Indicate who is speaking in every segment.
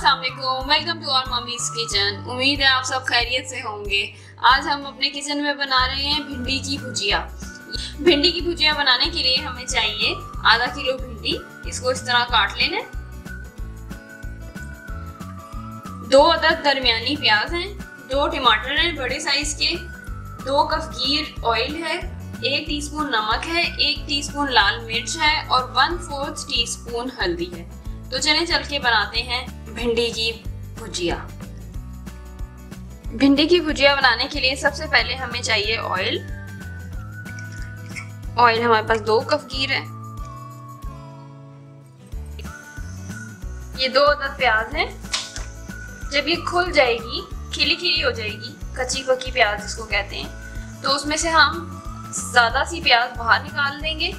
Speaker 1: अस्सलाम वालेकुम, welcome to our mummy's kitchen. उम्मीद है आप सब खैरियत से होंगे। आज हम अपने किचन में बना रहे हैं भिंडी की भुजिया। भिंडी की भुजिया बनाने के लिए हमें चाहिए आधा किलो भिंडी। इसको इस तरह काट लेना। 2 अदद दरमियानी प्याज हैं, 2 टमाटर हैं बड़े साइज के, 2 कप गीर ऑयल है, 1 टीस्पून नमक है, 1 टीस्पून लाल मिर्च है और 1/4 टीस्पून हल्दी है। तो चलें चल के बनाते हैं भिंडी की भुजिया। भिंडी की भुजिया बनाने के लिए सबसे पहले हमें चाहिए ऑयल। ऑयल हमारे पास 2 कप गीर है। ये 2 अदद प्याज है। जब ये खुल जाएगी, खिली खिली हो जाएगी, कच्ची पक्की प्याज जिसको कहते हैं, तो उसमें से हम ज्यादा सी प्याज बाहर निकाल देंगे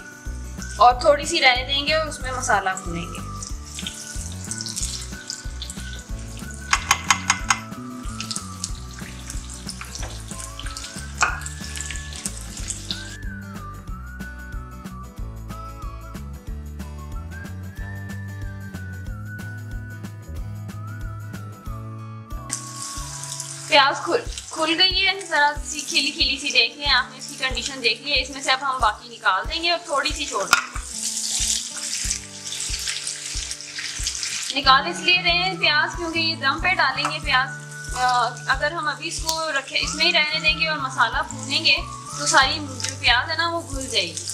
Speaker 1: और थोड़ी सी रहने देंगे और उसमें मसाला भूनेंगे। प्याज खुल गई है, जरा सी खिली खिली सी देख लें आपने, इसकी कंडीशन देख ली है। इसमें से अब हम बाकी निकाल देंगे और थोड़ी सी छोड़ निकाल इसलिए रहे हैं प्याज क्योंकि ये दम पे डालेंगे प्याज। अगर हम अभी इसको रखे इसमें ही रहने देंगे और मसाला भूनेंगे तो सारी जो प्याज है ना वो घुल जाएगी।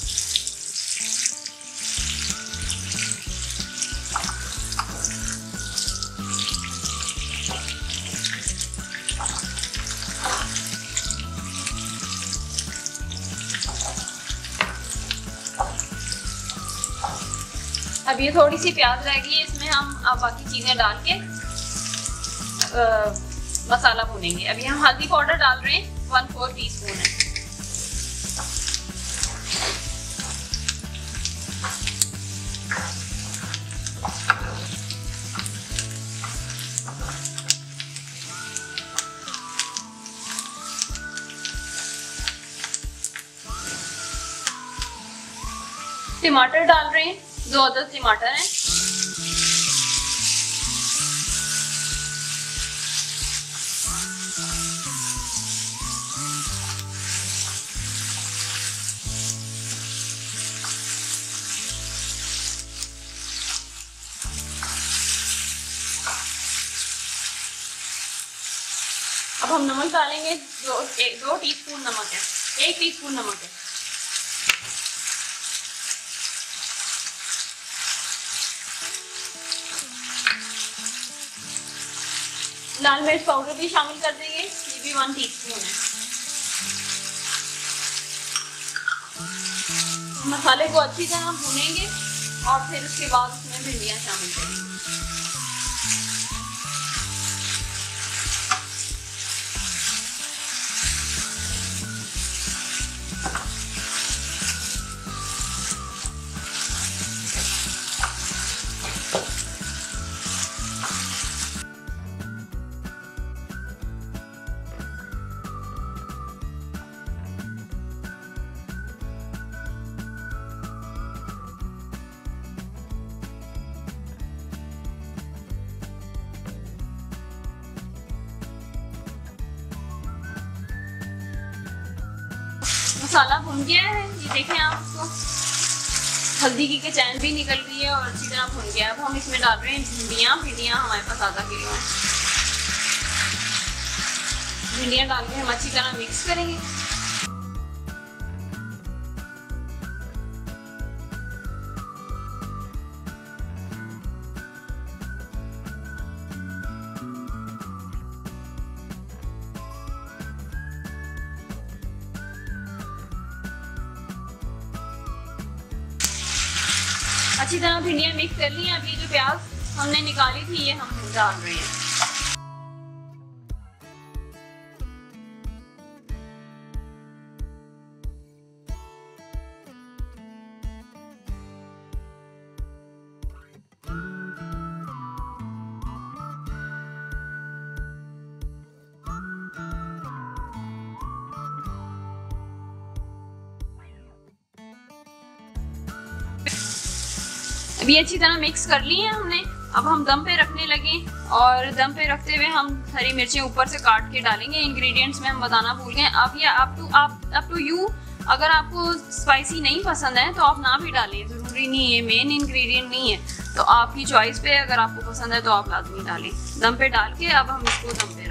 Speaker 1: अब ये थोड़ी सी प्याज रह गई है, इसमें हम अब बाकी चीजें डाल के मसाला भूनेंगे। अभी हम हल्दी पाउडर डाल रहे हैं, 1/4 टीस्पून है। टमाटर डाल रहे हैं, 2 अदद टमाटर हैं। अब हम नमक डालेंगे, 2 टीस्पून नमक है, 1 टीस्पून नमक है। लाल मिर्च पाउडर भी शामिल कर देंगे, ये भी 1 टीस्पून है। मसाले को अच्छी तरह भूनेंगे और फिर उसके बाद उसमें भिंडियां शामिल करेंगे। मसाला भुन गया है, ये देखें आप उसको, हल्दी की कचैन भी निकल गई है और अच्छी तरह भुन गया है। अब हम इसमें डाल रहे हैं भिंडियाँ। भिंडियाँ हमारे पास आधा किलो है। भिंडियाँ डाल के हम अच्छी तरह मिक्स करेंगे। अच्छी तरह भिंडियाँ मिक्स कर ली हैं। अभी जो प्याज हमने निकाली थी ये हम डाल रहे हैं। अभी अच्छी तरह मिक्स कर ली है हमने। अब हम दम पे रखने लगे और दम पे रखते हुए हम हरी मिर्चें ऊपर से काट के डालेंगे। इंग्रेडिएंट्स में हम बताना भूल गए। अब ये अप टू यू, अगर आपको स्पाइसी नहीं पसंद है तो आप ना भी डालें, ज़रूरी नहीं है, मेन इंग्रेडिएंट नहीं है, तो आपकी चॉइस पे, अगर आपको पसंद है तो आप लाजमी डालें। दम पे डाल के अब हम इसको दम पे